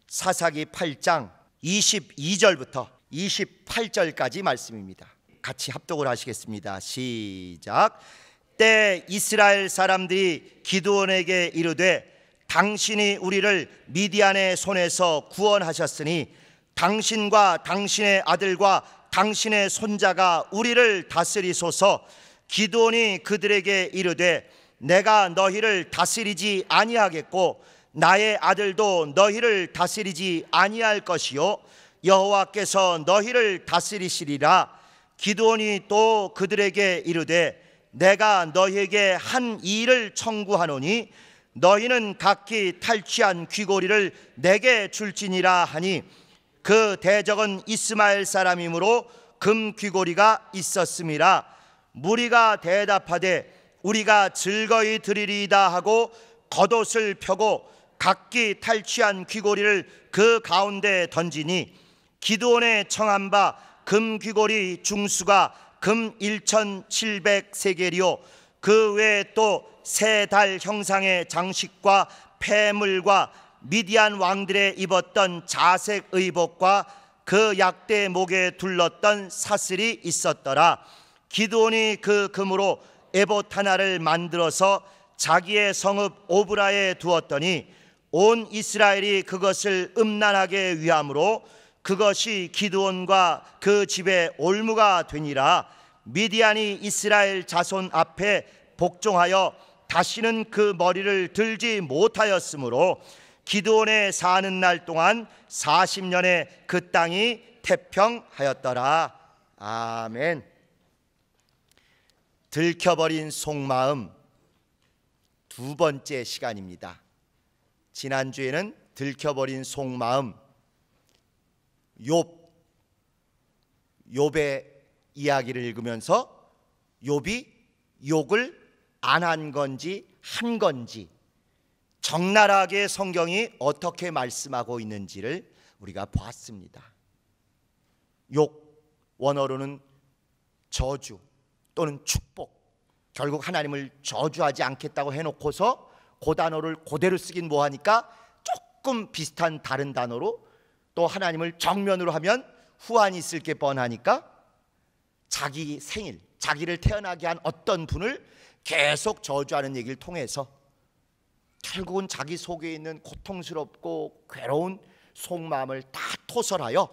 사사기 8장 22절부터 28절까지 말씀입니다. 같이 합독을 하시겠습니다. 시작. 때 이스라엘 사람들이 기드온에게 이르되 당신이 우리를 미디안의 손에서 구원하셨으니 당신과 당신의 아들과 당신의 손자가 우리를 다스리소서. 기드온이 그들에게 이르되 내가 너희를 다스리지 아니하겠고 나의 아들도 너희를 다스리지 아니할 것이요 여호와께서 너희를 다스리시리라. 기드온이 또 그들에게 이르되 내가 너희에게 한 일을 청구하노니 너희는 각기 탈취한 귀고리를 내게 줄지니라 하니 그 대적은 이스마엘 사람이므로 금 귀고리가 있었음이라. 무리가 대답하되 우리가 즐거이 드리리이다 하고 겉옷을 펴고 각기 탈취한 귀고리를 그 가운데 던지니 기드온의 청한 바 금 귀고리 중수가 금 1700세겔이요 그 외에 또 세 달 형상의 장식과 폐물과 미디안 왕들의 입었던 자색 의복과 그 약대 목에 둘렀던 사슬이 있었더라. 기드온이 그 금으로 에봇 하나를 만들어서 자기의 성읍 오브라에 두었더니 온 이스라엘이 그것을 음란하게 위함으로 그것이 기드온과 그 집의 올무가 되니라. 미디안이 이스라엘 자손 앞에 복종하여 다시는 그 머리를 들지 못하였으므로 기드온의 사는 날 동안 40년에 그 땅이 태평하였더라. 아멘. 들켜버린 속마음 두 번째 시간입니다. 지난주에는 들켜버린 속마음 욥의 이야기를 읽으면서 욥이 욕을 안 한 건지 한 건지 적나라하게 성경이 어떻게 말씀하고 있는지를 우리가 보았습니다. 욕 원어로는 저주 또는 축복, 결국 하나님을 저주하지 않겠다고 해놓고서 그 단어를 그대로 쓰긴 뭐하니까 조금 비슷한 다른 단어로 또 하나님을 정면으로 하면 후환이 있을 게 뻔하니까 자기 생일, 자기를 태어나게 한 어떤 분을 계속 저주하는 얘기를 통해서 결국은 자기 속에 있는 고통스럽고 괴로운 속마음을 다 토설하여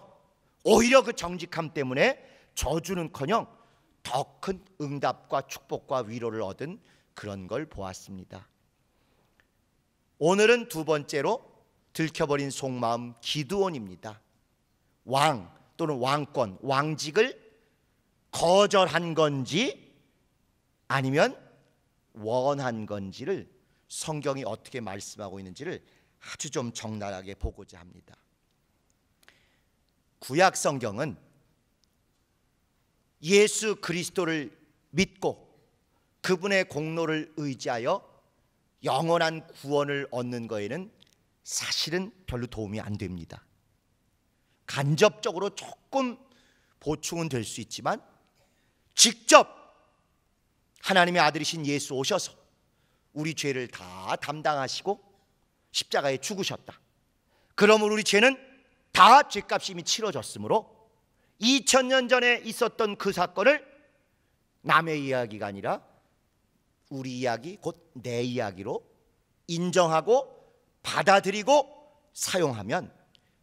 오히려 그 정직함 때문에 저주는커녕 더 큰 응답과 축복과 위로를 얻은 그런 걸 보았습니다. 오늘은 두 번째로 들켜버린 속마음 기드온입니다. 왕 또는 왕권, 왕직을 거절한 건지 아니면 원한 건지를 성경이 어떻게 말씀하고 있는지를 아주 좀 적나라하게 보고자 합니다. 구약 성경은 예수 그리스도를 믿고 그분의 공로를 의지하여 영원한 구원을 얻는 거에는 사실은 별로 도움이 안 됩니다. 간접적으로 조금 보충은 될 수 있지만 직접 하나님의 아들이신 예수 오셔서 우리 죄를 다 담당하시고 십자가에 죽으셨다. 그러므로 우리 죄는 다 죄값이 이미 치러졌으므로 2000년 전에 있었던 그 사건을 남의 이야기가 아니라 우리 이야기, 곧 내 이야기로 인정하고 받아들이고 사용하면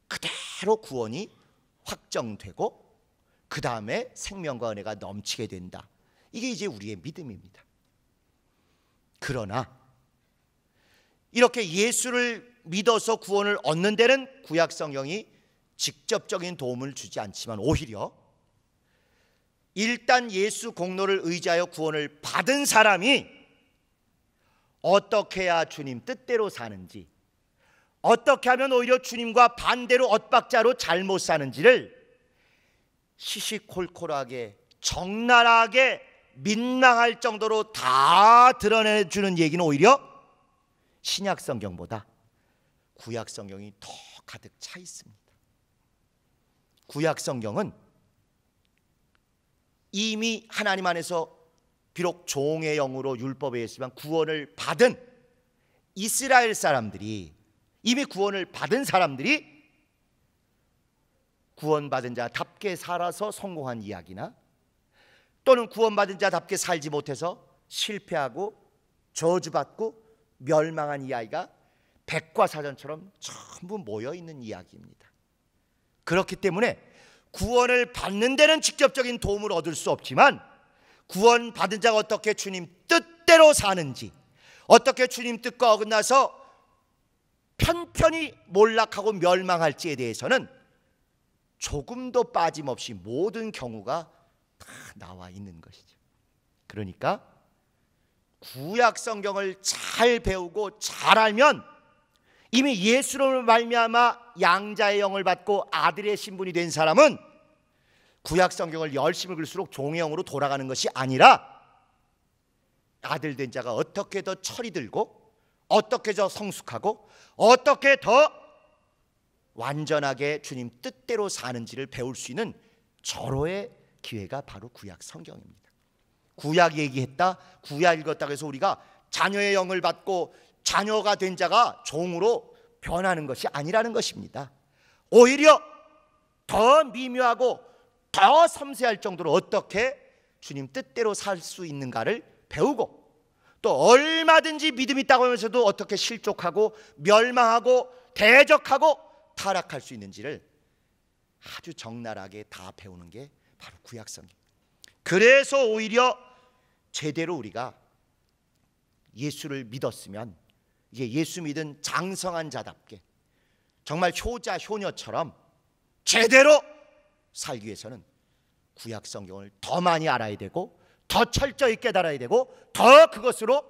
그대로 구원이 확정되고 그 다음에 생명과 은혜가 넘치게 된다. 이게 이제 우리의 믿음입니다. 그러나 이렇게 예수를 믿어서 구원을 얻는 데는 구약 성경이 직접적인 도움을 주지 않지만 오히려 일단 예수 공로를 의지하여 구원을 받은 사람이 어떻게 해야 주님 뜻대로 사는지, 어떻게 하면 오히려 주님과 반대로 엇박자로 잘못 사는지를 시시콜콜하게 적나라하게 민망할 정도로 다 드러내주는 얘기는 오히려 신약 성경보다 구약 성경이 더 가득 차 있습니다. 구약 성경은 이미 하나님 안에서 비록 종의 영으로 율법에 있지만 구원을 받은 이스라엘 사람들이, 이미 구원을 받은 사람들이 구원받은 자답게 살아서 성공한 이야기나 또는 구원받은 자답게 살지 못해서 실패하고 저주받고 멸망한 이야기가 백과사전처럼 전부 모여있는 이야기입니다. 그렇기 때문에 구원을 받는 데는 직접적인 도움을 얻을 수 없지만 구원받은 자가 어떻게 주님 뜻대로 사는지, 어떻게 주님 뜻과 어긋나서 편편히 몰락하고 멸망할지에 대해서는 조금도 빠짐없이 모든 경우가 다 나와 있는 것이죠. 그러니까 구약 성경을 잘 배우고 잘 알면 이미 예수로 말미암아 양자의 영을 받고 아들의 신분이 된 사람은 구약 성경을 열심히 읽을수록 종의 영으로 돌아가는 것이 아니라 아들 된 자가 어떻게 더 철이 들고 어떻게 더 성숙하고 어떻게 더 완전하게 주님 뜻대로 사는지를 배울 수 있는 절호의 기회가 바로 구약 성경입니다. 구약 얘기했다, 구약 읽었다고 해서 우리가 자녀의 영을 받고 자녀가 된 자가 종으로 변하는 것이 아니라는 것입니다. 오히려 더 미묘하고 더 섬세할 정도로 어떻게 주님 뜻대로 살 수 있는가를 배우고 또 얼마든지 믿음 있다고 하면서도 어떻게 실족하고 멸망하고 대적하고 타락할 수 있는지를 아주 적나라하게 다 배우는 게 바로 구약 성경. 그래서 오히려 제대로 우리가 예수를 믿었으면 이제 예수 믿은 장성한 자답게 정말 효자 효녀처럼 제대로 살기 위해서는 구약 성경을 더 많이 알아야 되고 더 철저히 깨달아야 되고 더 그것으로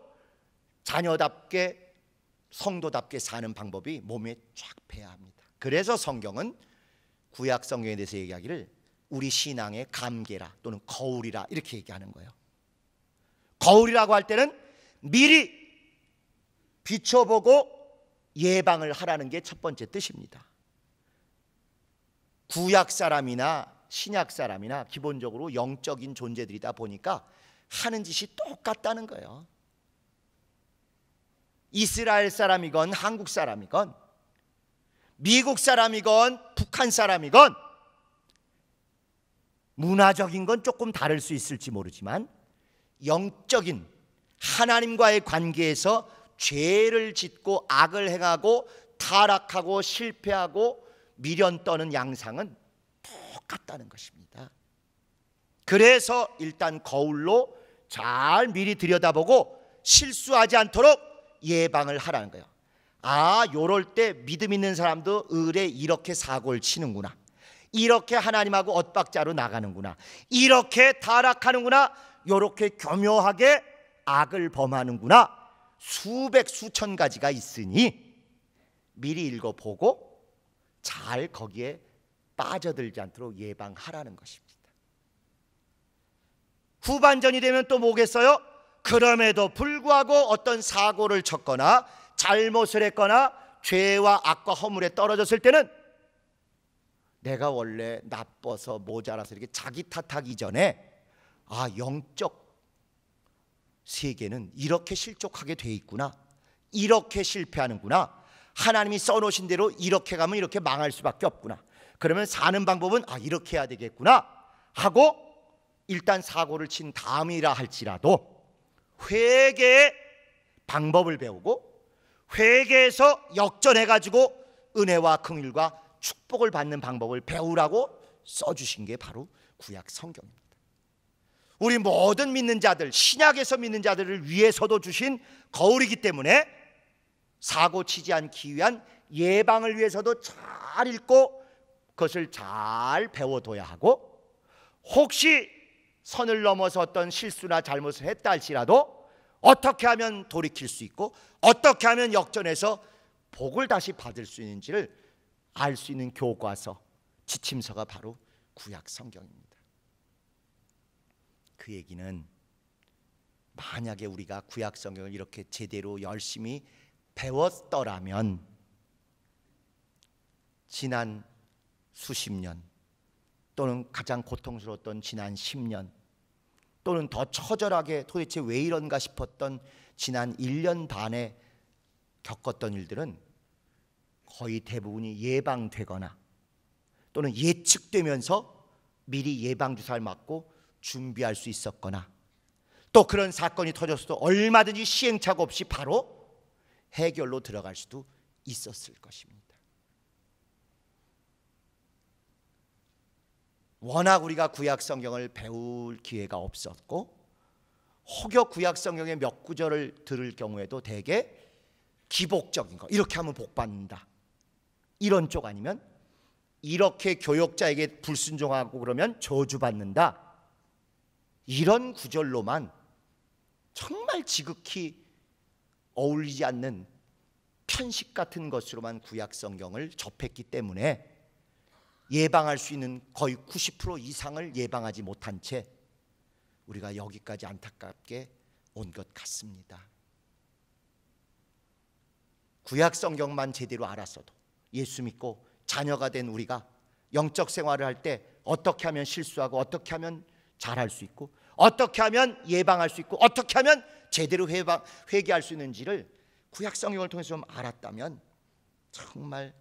자녀답게 성도답게 사는 방법이 몸에 쫙 배야 합니다. 그래서 성경은 구약 성경에 대해서 얘기하기를 우리 신앙의 감개라 또는 거울이라 이렇게 얘기하는 거예요. 거울이라고 할 때는 미리 비춰보고 예방을 하라는 게 첫 번째 뜻입니다. 구약 사람이나 신약 사람이나 기본적으로 영적인 존재들이다 보니까 하는 짓이 똑같다는 거예요. 이스라엘 사람이건 한국 사람이건 미국 사람이건 북한 사람이건 문화적인 건 조금 다를 수 있을지 모르지만 영적인 하나님과의 관계에서 죄를 짓고 악을 행하고 타락하고 실패하고 미련 떠는 양상은 똑같다는 것입니다. 그래서 일단 거울로 잘 미리 들여다보고 실수하지 않도록 예방을 하라는 거예요. 아, 요럴 때 믿음 있는 사람도 을에 이렇게 사고를 치는구나, 이렇게 하나님하고 엇박자로 나가는구나, 이렇게 타락하는구나, 요렇게 교묘하게 악을 범하는구나, 수백 수천 가지가 있으니 미리 읽어보고 잘 거기에 빠져들지 않도록 예방하라는 것입니다. 후반전이 되면 또 뭐겠어요? 그럼에도 불구하고 어떤 사고를 쳤거나 잘못을 했거나 죄와 악과 허물에 떨어졌을 때는 내가 원래 나빠서 모자라서 이렇게 자기 탓하기 전에 아, 영적 세계는 이렇게 실족하게 돼 있구나, 이렇게 실패하는구나, 하나님이 써놓으신 대로 이렇게 가면 이렇게 망할 수밖에 없구나, 그러면 사는 방법은 아, 이렇게 해야 되겠구나 하고 일단 사고를 친 다음이라 할지라도 회개의 방법을 배우고 회개에서 역전해가지고 은혜와 긍휼과 축복을 받는 방법을 배우라고 써주신 게 바로 구약 성경입니다. 우리 모든 믿는 자들, 신약에서 믿는 자들을 위해서도 주신 거울이기 때문에 사고 치지 않기 위한 예방을 위해서도 잘 읽고 그것을 잘 배워둬야 하고, 혹시 선을 넘어서 어떤 실수나 잘못을 했다 할지라도 어떻게 하면 돌이킬 수 있고 어떻게 하면 역전해서 복을 다시 받을 수 있는지를 알 수 있는 교과서, 지침서가 바로 구약 성경입니다. 그 얘기는 만약에 우리가 구약 성경을 이렇게 제대로 열심히 배웠더라면 지난 수십 년 또는 가장 고통스러웠던 지난 10년 또는 더 처절하게 도대체 왜 이런가 싶었던 지난 1년 반에 겪었던 일들은 거의 대부분이 예방되거나 또는 예측되면서 미리 예방주사를 맞고 준비할 수 있었거나, 또 그런 사건이 터졌어도 얼마든지 시행착오 없이 바로 해결로 들어갈 수도 있었을 것입니다. 워낙 우리가 구약 성경을 배울 기회가 없었고, 혹여 구약 성경의 몇 구절을 들을 경우에도 대개 기복적인 거, 이렇게 하면 복 받는다, 이런 쪽 아니면 이렇게 교역자에게 불순종하고 그러면 저주받는다, 이런 구절로만 정말 지극히 어울리지 않는 편식 같은 것으로만 구약 성경을 접했기 때문에 예방할 수 있는 거의 90% 이상을 예방하지 못한 채 우리가 여기까지 안타깝게 온 것 같습니다. 구약 성경만 제대로 알았어도 예수 믿고 자녀가 된 우리가 영적 생활을 할 때 어떻게 하면 실수하고 어떻게 하면 잘할 수 있고 어떻게 하면 예방할 수 있고 어떻게 하면 제대로 회개할 수 있는지를 구약 성경을 통해서 좀 알았다면 정말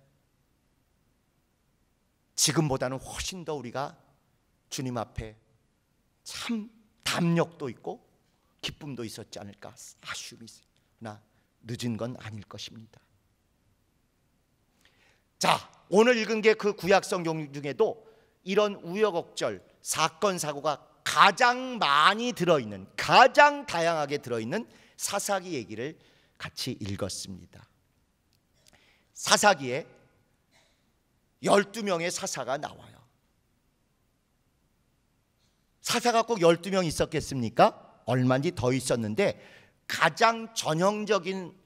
지금보다는 훨씬 더 우리가 주님 앞에 참 담력도 있고 기쁨도 있었지 않을까 아쉬움이 있으나 늦은 건 아닐 것입니다. 자, 오늘 읽은 게 그 구약 성경 중에도 이런 우여곡절, 사건, 사고가 가장 많이 들어있는, 가장 다양하게 들어있는 사사기 얘기를 같이 읽었습니다. 사사기에 12명의 사사가 나와요. 사사가 꼭 12명 있었겠습니까? 얼마인지 더 있었는데 가장 전형적인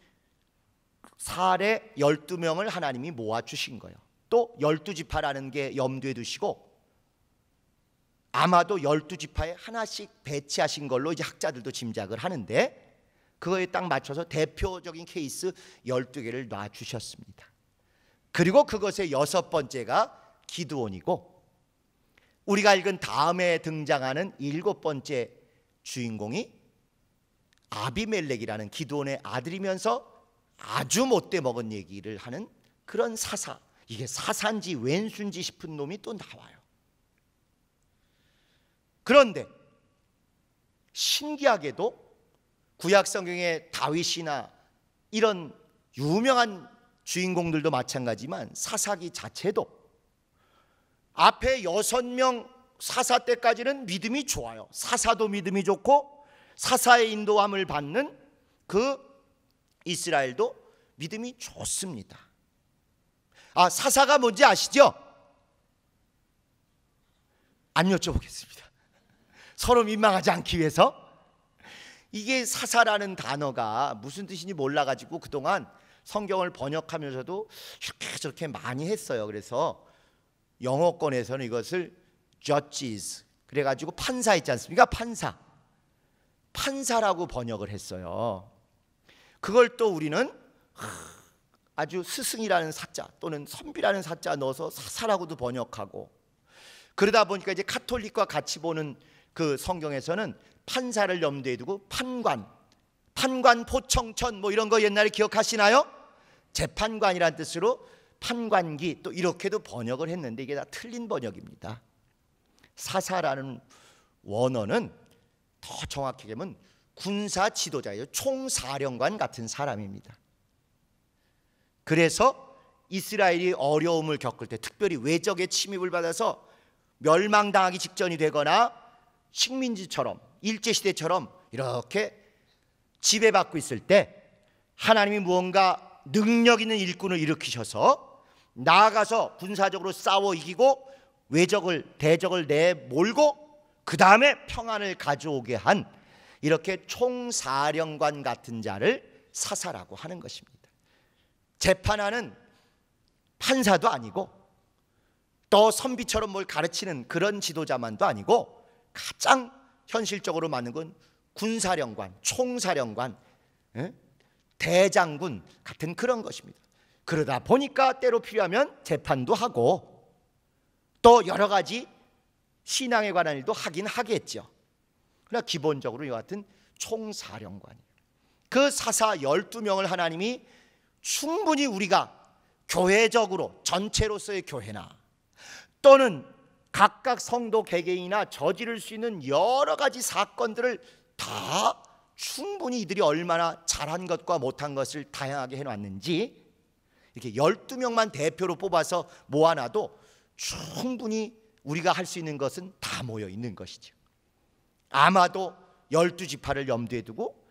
사례 12명을 하나님이 모아주신 거예요. 또 12지파라는 게 염두에 두시고 아마도 12지파에 하나씩 배치하신 걸로 이제 학자들도 짐작을 하는데 그거에 딱 맞춰서 대표적인 케이스 12개를 놔주셨습니다. 그리고 그것의 6번째가 기드온이고 우리가 읽은 다음에 등장하는 7번째 주인공이 아비멜렉이라는 기드온의 아들이면서 아주 못돼 먹은 얘기를 하는 그런 사사, 이게 사사인지 왼수인지 싶은 놈이 또 나와요. 그런데 신기하게도 구약 성경의 다윗이나 이런 유명한 주인공들도 마찬가지지만 사사기 자체도 앞에 6명 사사 때까지는 믿음이 좋아요. 사사도 믿음이 좋고 사사의 인도함을 받는 그 이스라엘도 믿음이 좋습니다. 아, 사사가 뭔지 아시죠? 안 여쭤보겠습니다. 서로 민망하지 않기 위해서. 이게 사사라는 단어가 무슨 뜻인지 몰라가지고 그동안 성경을 번역하면서도 이렇게 저렇게 많이 했어요. 그래서 영어권에서는 이것을 judges, 그래가지고 판사 있지 않습니까? 판사라고 번역을 했어요. 그걸 또 우리는 아주 스승이라는 사자 또는 선비라는 사자 넣어서 사사라고도 번역하고, 그러다 보니까 이제 카톨릭과 같이 보는 그 성경에서는 판사를 염두에 두고 판관, 포청천 뭐 이런 거 옛날에 기억하시나요? 재판관이라는 뜻으로 판관기, 또 이렇게도 번역을 했는데 이게 다 틀린 번역입니다. 사사라는 원어는 더 정확하게 하면 군사 지도자예요. 총사령관 같은 사람입니다. 그래서 이스라엘이 어려움을 겪을 때, 특별히 외적의 침입을 받아서 멸망당하기 직전이 되거나 식민지처럼 일제시대처럼 이렇게 지배받고 있을 때 하나님이 무언가 능력 있는 일꾼을 일으키셔서 나아가서 군사적으로 싸워 이기고 대적을 내몰고 그 다음에 평안을 가져오게 한 이렇게 총사령관 같은 자를 사사라고 하는 것입니다. 재판하는 판사도 아니고 또 선비처럼 뭘 가르치는 그런 지도자만도 아니고 가장 현실적으로 맞는 건 군사령관, 총사령관, 대장군 같은 그런 것입니다. 그러다 보니까 때로 필요하면 재판도 하고 또 여러 가지 신앙에 관한 일도 하긴 하겠죠. 그러나 기본적으로 이와 같은 총사령관이에요. 그 사사 12명을 하나님이 충분히 우리가 교회적으로 전체로서의 교회나 또는 각각 성도 개개인이나 저지를 수 있는 여러 가지 사건들을 다 충분히 이들이 얼마나 잘한 것과 못한 것을 다양하게 해놨는지 이렇게 12명만 대표로 뽑아서 모아놔도 충분히 우리가 할 수 있는 것은 다 모여 있는 것이죠. 아마도 12지파를 염두에 두고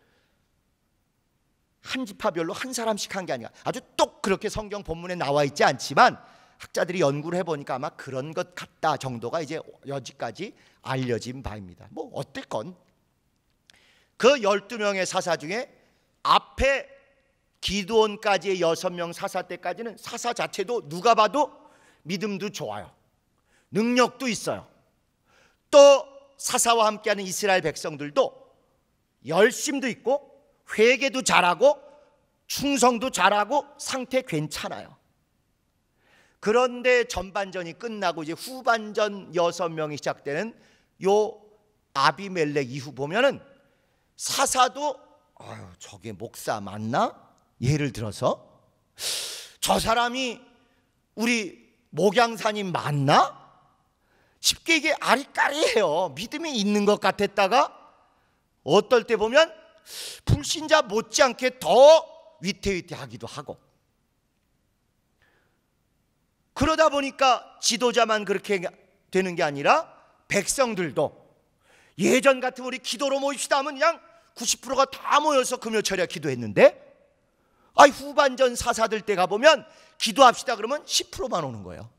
한 지파별로 한 사람씩 한 게 아니라 아주 똑 그렇게 성경 본문에 나와 있지 않지만 학자들이 연구를 해보니까 아마 그런 것 같다 정도가 이제 여지까지 알려진 바입니다. 뭐 어쨌건 그 12명의 사사 중에 앞에 기드온까지의 6명 사사 때까지는 사사 자체도 누가 봐도 믿음도 좋아요. 능력도 있어요. 또 사사와 함께하는 이스라엘 백성들도 열심도 있고 회개도 잘하고 충성도 잘하고 상태 괜찮아요. 그런데 전반전이 끝나고 이제 후반전 6명이 시작되는 요 아비멜렉 이후 보면은 사사도 저게 목사 맞나? 예를 들어서 저 사람이 우리 목양사님 맞나? 쉽게 이게 아리까리해요. 믿음이 있는 것 같았다가 어떨 때 보면 불신자 못지않게 더 위태위태하기도 하고, 그러다 보니까 지도자만 그렇게 되는 게 아니라 백성들도 예전 같으면 우리 기도로 모입시다 하면 그냥 90%가 다 모여서 금요철에 기도했는데 후반전 사사들 때 가보면 기도합시다 그러면 10%만 오는 거예요.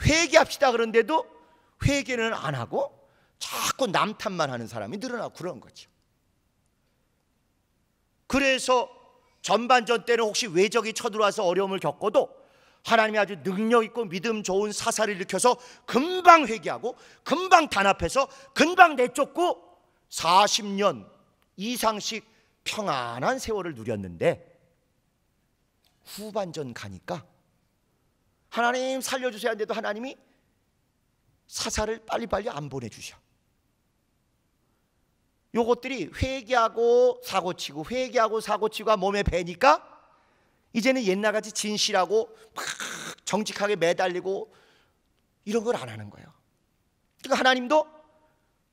회개합시다 그런데도 회개는 안 하고 자꾸 남 탓만 하는 사람이 늘어나고 그런 거죠. 그래서 전반전 때는 혹시 외적이 쳐들어와서 어려움을 겪어도 하나님이 아주 능력 있고 믿음 좋은 사사를 일으켜서 금방 회개하고 금방 단합해서 금방 내쫓고 40년 이상씩 평안한 세월을 누렸는데 후반전 가니까 하나님 살려주세요 하는데도 하나님이 사사를 빨리빨리 안 보내주셔. 요것들이 회개하고 사고치고 회개하고 사고치고가 몸에 배니까 이제는 옛날같이 진실하고 막 정직하게 매달리고 이런 걸 안 하는 거예요. 그러니까 하나님도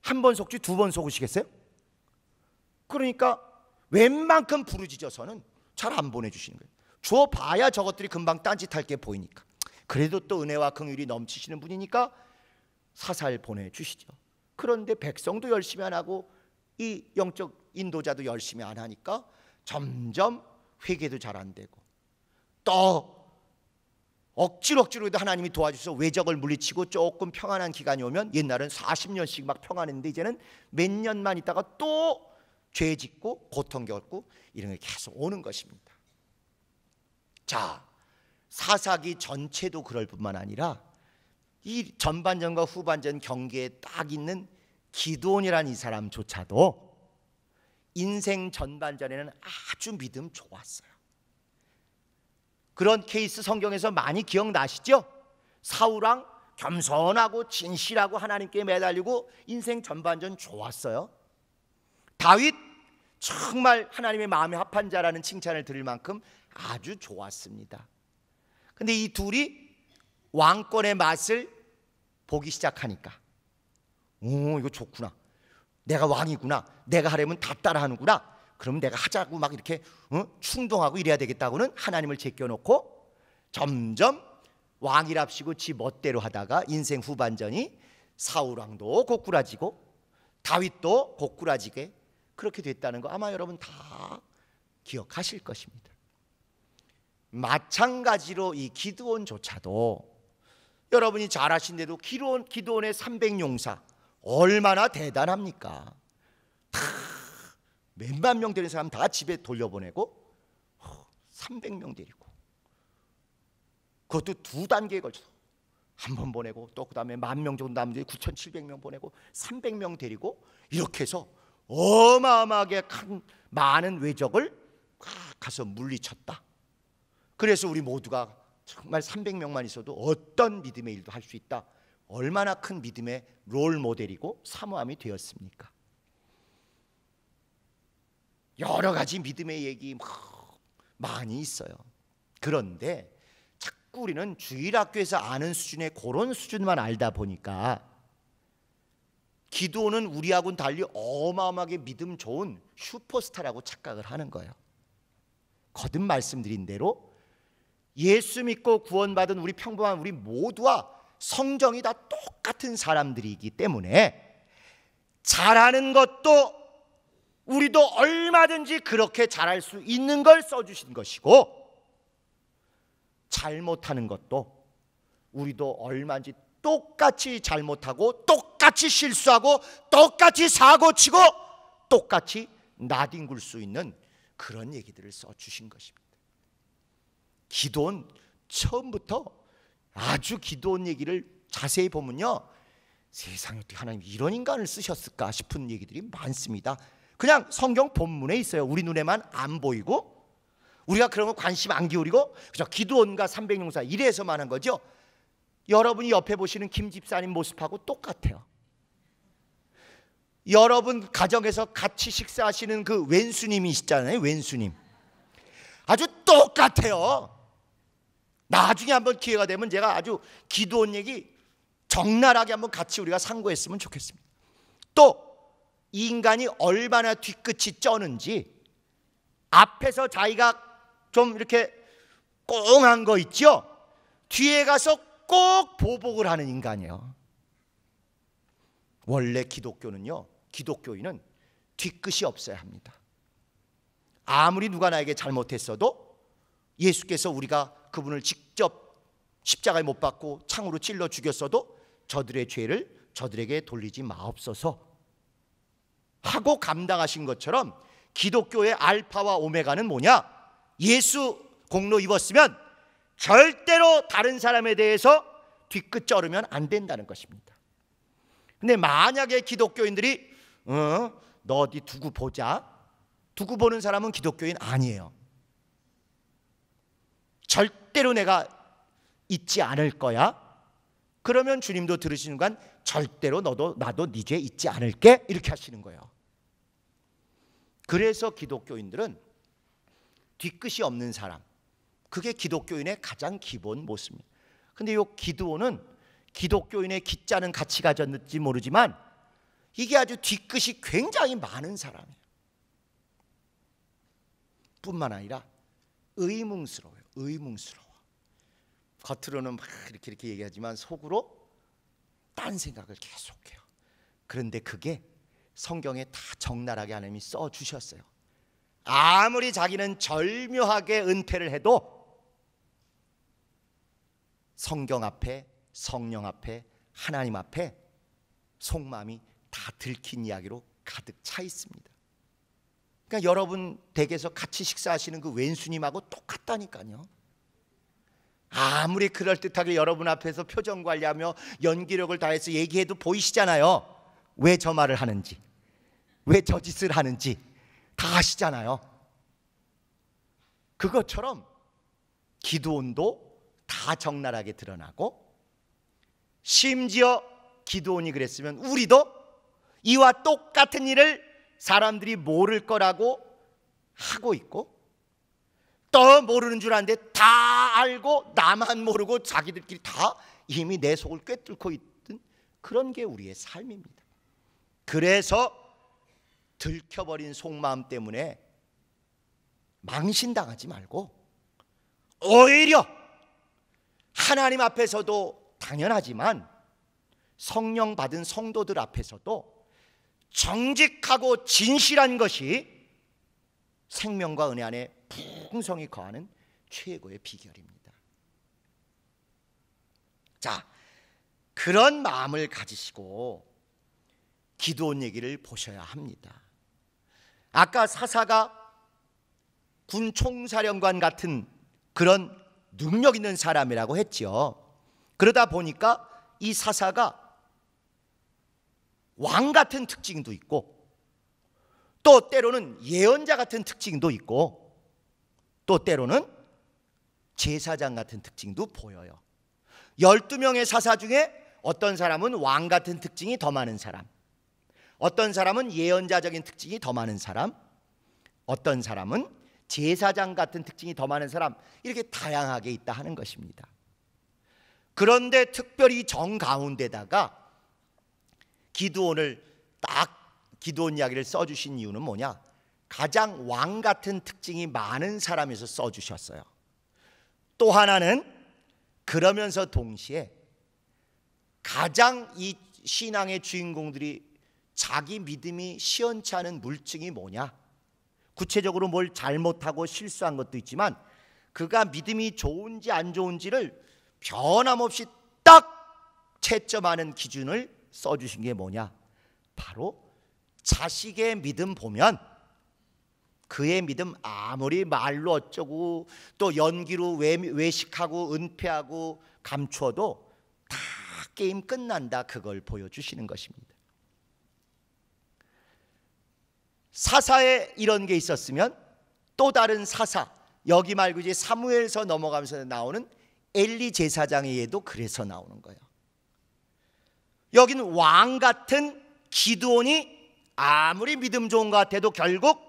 한 번 속지 두 번 속으시겠어요? 그러니까 웬만큼 부르짖어서는 잘 안 보내주시는 거예요. 줘봐야 저것들이 금방 딴짓할 게 보이니까. 그래도 또 은혜와 긍휼이 넘치시는 분이니까 사살 보내주시죠. 그런데 백성도 열심히 안 하고 이 영적 인도자도 열심히 안 하니까 점점 회개도 잘 안 되고, 또 억지로 해도 하나님이 도와주셔서 외적을 물리치고 조금 평안한 기간이 오면 옛날은 40년씩 막 평안했는데 이제는 몇 년만 있다가 또 죄 짓고 고통 겪고 이런 게 계속 오는 것입니다. 자, 사사기 전체도 그럴 뿐만 아니라 이 전반전과 후반전 경계에 딱 있는 기드온이라는 이 사람조차도 인생 전반전에는 아주 믿음 좋았어요. 그런 케이스 성경에서 많이 기억나시죠? 사울왕 겸손하고 진실하고 하나님께 매달리고 인생 전반전 좋았어요. 다윗 정말 하나님의 마음에 합한 자라는 칭찬을 들을 만큼 아주 좋았습니다. 근데 이 둘이 왕권의 맛을 보기 시작하니까 이거 좋구나, 내가 왕이구나, 내가 하려면 다 따라하는구나, 그럼 내가 하자고 막 이렇게 충동하고 이래야 되겠다고는 하나님을 제껴놓고 점점 왕이랍시고 지 멋대로 하다가 인생 후반전이 사울왕도 고꾸라지고 다윗도 고꾸라지게 그렇게 됐다는 거 아마 여러분 다 기억하실 것입니다. 마찬가지로 이 기드온조차도 여러분이 잘 아신대로 기드온의 300용사 얼마나 대단합니까? 다 몇만 명 되는 사람 다 집에 돌려보내고 300명 데리고, 그것도 두 단계에 걸쳐서 한 번 보내고 또 그 다음에 10,000명 정도 남은 9,700명 보내고 300명 데리고 이렇게 해서 어마어마하게 큰 많은 외적을 가서 물리쳤다. 그래서 우리 모두가 정말 300명만 있어도 어떤 믿음의 일도 할 수 있다. 얼마나 큰 믿음의 롤 모델이고 사모함이 되었습니까? 여러 가지 믿음의 얘기 많이 있어요. 그런데 자꾸 우리는 주일학교에서 아는 수준의 그런 수준만 알다 보니까 기드온은 우리하고는 달리 어마어마하게 믿음 좋은 슈퍼스타라고 착각을 하는 거예요. 거듭 말씀드린 대로 예수 믿고 구원받은 우리 평범한 우리 모두와 성정이 다 똑같은 사람들이기 때문에 잘하는 것도 우리도 얼마든지 그렇게 잘할 수 있는 걸 써주신 것이고, 잘못하는 것도 우리도 얼마든지 똑같이 잘못하고 똑같이 실수하고 똑같이 사고치고 똑같이 나뒹굴 수 있는 그런 얘기들을 써주신 것입니다. 기드온 처음부터 아주 기드온 얘기를 자세히 보면요, 세상에 어떻게 하나님 이런 인간을 쓰셨을까 싶은 얘기들이 많습니다. 그냥 성경 본문에 있어요. 우리 눈에만 안 보이고 우리가 그런 거 관심 안 기울이고 그저 기드온과 300용사 이래서만 한 거죠. 여러분이 옆에 보시는 김 집사님 모습하고 똑같아요. 여러분 가정에서 같이 식사하시는 그 왼수님이시잖아요. 왼수님 아주 똑같아요. 나중에 한번 기회가 되면 제가 아주 기드온 얘기 적나라하게 한번 같이 우리가 상고했으면 좋겠습니다. 또 이 인간이 얼마나 뒤끝이 쩌는지, 앞에서 자기가 좀 이렇게 꽁한 거 있죠, 뒤에 가서 꼭 보복을 하는 인간이에요. 원래 기독교는요, 기독교인은 뒤끝이 없어야 합니다. 아무리 누가 나에게 잘못했어도 예수께서 우리가 그분을 직접 십자가에 못 박고 창으로 찔러 죽였어도 저들의 죄를 저들에게 돌리지 마옵소서 하고 감당하신 것처럼 기독교의 알파와 오메가는 뭐냐? 예수 공로 입었으면 절대로 다른 사람에 대해서 뒤끝 쩌르면 안 된다는 것입니다. 근데 만약에 기독교인들이 너 어디 두고 보자, 두고 보는 사람은 기독교인 아니에요. 절대로 내가 잊지 않을 거야. 그러면 주님도 들으시는 순간 절대로 나도 네 죄 잊지 않을게 이렇게 하시는 거예요. 그래서 기독교인들은 뒤끝이 없는 사람, 그게 기독교인의 가장 기본 모습입니다. 근데 이 기드온은 기독교인의 기자는 같이 가졌는지 모르지만 이게 아주 뒤끝이 굉장히 많은 사람이에요. 뿐만 아니라 의문스러워요. 의문스러워. 겉으로는 막 이렇게 얘기하지만 속으로 딴 생각을 계속해요. 그런데 그게 성경에 다 적나라하게 하나님이 써주셨어요. 아무리 자기는 절묘하게 은퇴를 해도 성경 앞에, 성령 앞에, 하나님 앞에 속마음이 다 들킨 이야기로 가득 차 있습니다. 그러니까 여러분 댁에서 같이 식사하시는 그 왼수님하고 똑같다니까요. 아무리 그럴듯하게 여러분 앞에서 표정 관리하며 연기력을 다해서 얘기해도 보이시잖아요. 왜 저 말을 하는지, 왜 저 짓을 하는지 다 아시잖아요. 그것처럼 기드온도 다 적나라하게 드러나고, 심지어 기드온이 그랬으면 우리도 이와 똑같은 일을 사람들이 모를 거라고 하고 있고, 또 모르는 줄 아는데 다 알고 나만 모르고 자기들끼리 다 이미 내 속을 꿰뚫고 있던 그런 게 우리의 삶입니다. 그래서 들켜버린 속마음 때문에 망신당하지 말고 오히려 하나님 앞에서도 당연하지만 성령 받은 성도들 앞에서도 정직하고 진실한 것이 생명과 은혜 안에 풍성히 거하는 최고의 비결입니다. 자, 그런 마음을 가지시고 기드온 얘기를 보셔야 합니다. 아까 사사가 군 총사령관 같은 그런 능력 있는 사람이라고 했죠. 그러다 보니까 이 사사가 왕 같은 특징도 있고, 또 때로는 예언자 같은 특징도 있고, 또 때로는 제사장 같은 특징도 보여요. 12명의 사사 중에 어떤 사람은 왕 같은 특징이 더 많은 사람, 어떤 사람은 예언자적인 특징이 더 많은 사람, 어떤 사람은 제사장 같은 특징이 더 많은 사람, 이렇게 다양하게 있다 하는 것입니다. 그런데 특별히 정 가운데다가 기드온을 기드온 이야기를 써주신 이유는 뭐냐? 가장 왕 같은 특징이 많은 사람에서 써주셨어요. 또 하나는 그러면서 동시에 가장 이 신앙의 주인공들이 자기 믿음이 시원치 않은 물증이 뭐냐? 구체적으로 뭘 잘못하고 실수한 것도 있지만 그가 믿음이 좋은지 안 좋은지를 변함없이 딱 채점하는 기준을 써주신 게 뭐냐? 바로 자식의 믿음 보면 그의 믿음 아무리 말로 어쩌고 또 연기로 외식하고 은폐하고 감추어도 다 게임 끝난다, 그걸 보여주시는 것입니다. 사사에 이런 게 있었으면 또 다른 사사, 여기 말고 이제 사무엘서 넘어가면서 나오는 엘리 제사장의 예도 그래서 나오는 거예요. 여기는 왕 같은 기드온이 아무리 믿음 좋은 것 같아도 결국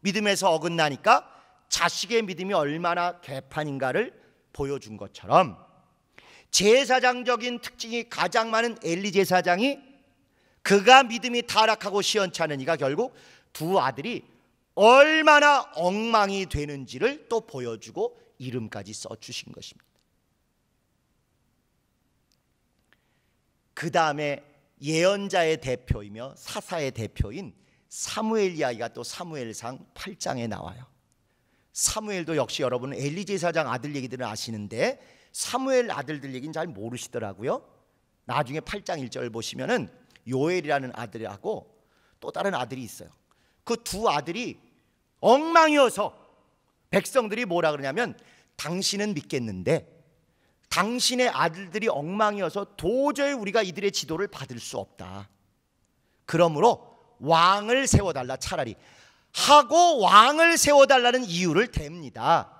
믿음에서 어긋나니까 자식의 믿음이 얼마나 개판인가를 보여준 것처럼 제사장적인 특징이 가장 많은 엘리 제사장이 그가 믿음이 타락하고 시원찮으니까 결국 두 아들이 얼마나 엉망이 되는지를 또 보여주고 이름까지 써주신 것입니다. 그 다음에 예언자의 대표이며 사사의 대표인 사무엘 이야기가 또 사무엘상 8장에 나와요. 사무엘도 역시 여러분은 엘리 제사장 아들 얘기들은 아시는데 사무엘 아들들 얘기는 잘 모르시더라고요. 나중에 8장 1절 보시면은 요엘이라는 아들하고 또 다른 아들이 있어요. 그 두 아들이 엉망이어서 백성들이 뭐라 그러냐면 당신은 믿겠는데 당신의 아들들이 엉망이어서 도저히 우리가 이들의 지도를 받을 수 없다. 그러므로 왕을 세워달라, 차라리 하고 왕을 세워달라는 이유를 댑니다.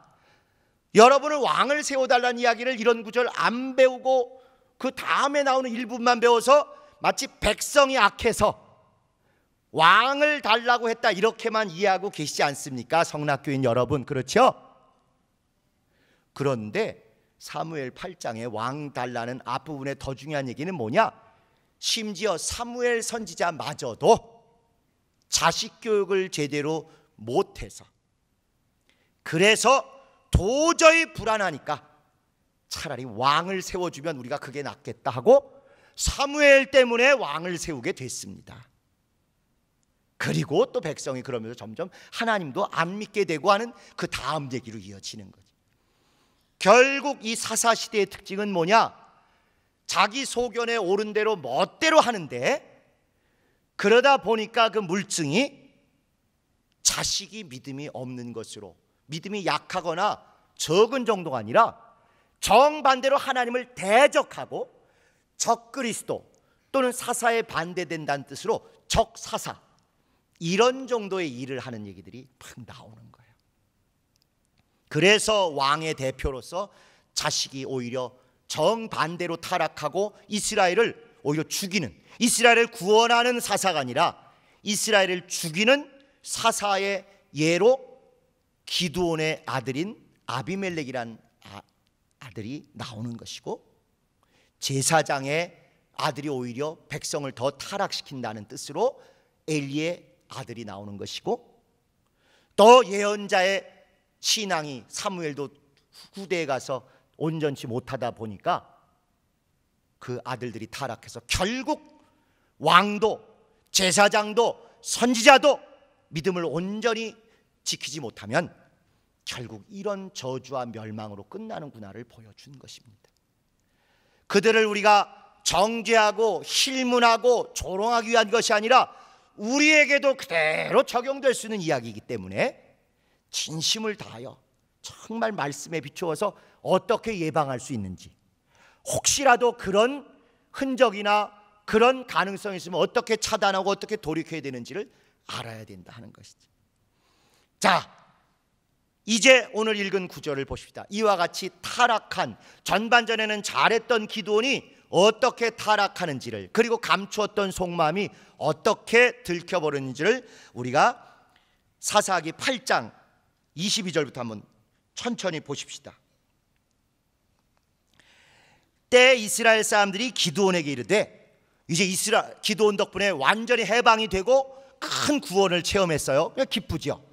여러분은 왕을 세워달라는 이야기를 이런 구절 안 배우고 그 다음에 나오는 일부만 배워서 마치 백성이 악해서 왕을 달라고 했다 이렇게만 이해하고 계시지 않습니까? 성락교인 여러분, 그렇죠? 그런데 사무엘 8장에 왕 달라는 앞부분에 더 중요한 얘기는 뭐냐? 심지어 사무엘 선지자마저도 자식 교육을 제대로 못해서 그래서 도저히 불안하니까 차라리 왕을 세워주면 우리가 그게 낫겠다 하고 사무엘 때문에 왕을 세우게 됐습니다. 그리고 또 백성이 그러면서 점점 하나님도 안 믿게 되고 하는 그 다음 얘기로 이어지는 거죠. 결국 이 사사시대의 특징은 뭐냐? 자기 소견에 옳은 대로 멋대로 하는데 그러다 보니까 그 물증이 자식이 믿음이 없는 것으로, 믿음이 약하거나 적은 정도가 아니라 정반대로 하나님을 대적하고 적그리스도 또는 사사에 반대된다는 뜻으로 적사사, 이런 정도의 일을 하는 얘기들이 막 나오는 거예요. 그래서 왕의 대표로서 자식이 오히려 정반대로 타락하고 이스라엘을 오히려 죽이는, 이스라엘을 구원하는 사사가 아니라 이스라엘을 죽이는 사사의 예로 기드온의 아들인 아비멜렉이란 아들이 나오는 것이고, 제사장의 아들이 오히려 백성을 더 타락시킨다는 뜻으로 엘리의 아들이 나오는 것이고, 또 예언자의 신앙이 사무엘도 후대에 가서 온전치 못하다 보니까 그 아들들이 타락해서 결국 왕도 제사장도 선지자도 믿음을 온전히 지키지 못하면 결국 이런 저주와 멸망으로 끝나는구나를 보여준 것입니다. 그들을 우리가 정죄하고 힐문하고 조롱하기 위한 것이 아니라 우리에게도 그대로 적용될 수 있는 이야기이기 때문에 진심을 다하여 정말 말씀에 비추어서 어떻게 예방할 수 있는지, 혹시라도 그런 흔적이나 그런 가능성이 있으면 어떻게 차단하고 어떻게 돌이켜야 되는지를 알아야 된다 하는 것이죠. 자, 이제 오늘 읽은 구절을 보십시다. 이와 같이 타락한, 전반전에는 잘했던 기드온이 어떻게 타락하는지를, 그리고 감추었던 속마음이 어떻게 들켜버리는지를 우리가 사사기 8장 22절부터 한번 천천히 보십시다. 때 이스라엘 사람들이 기드온에게 이르되, 이제 기드온 덕분에 완전히 해방이 되고 큰 구원을 체험했어요. 기쁘죠.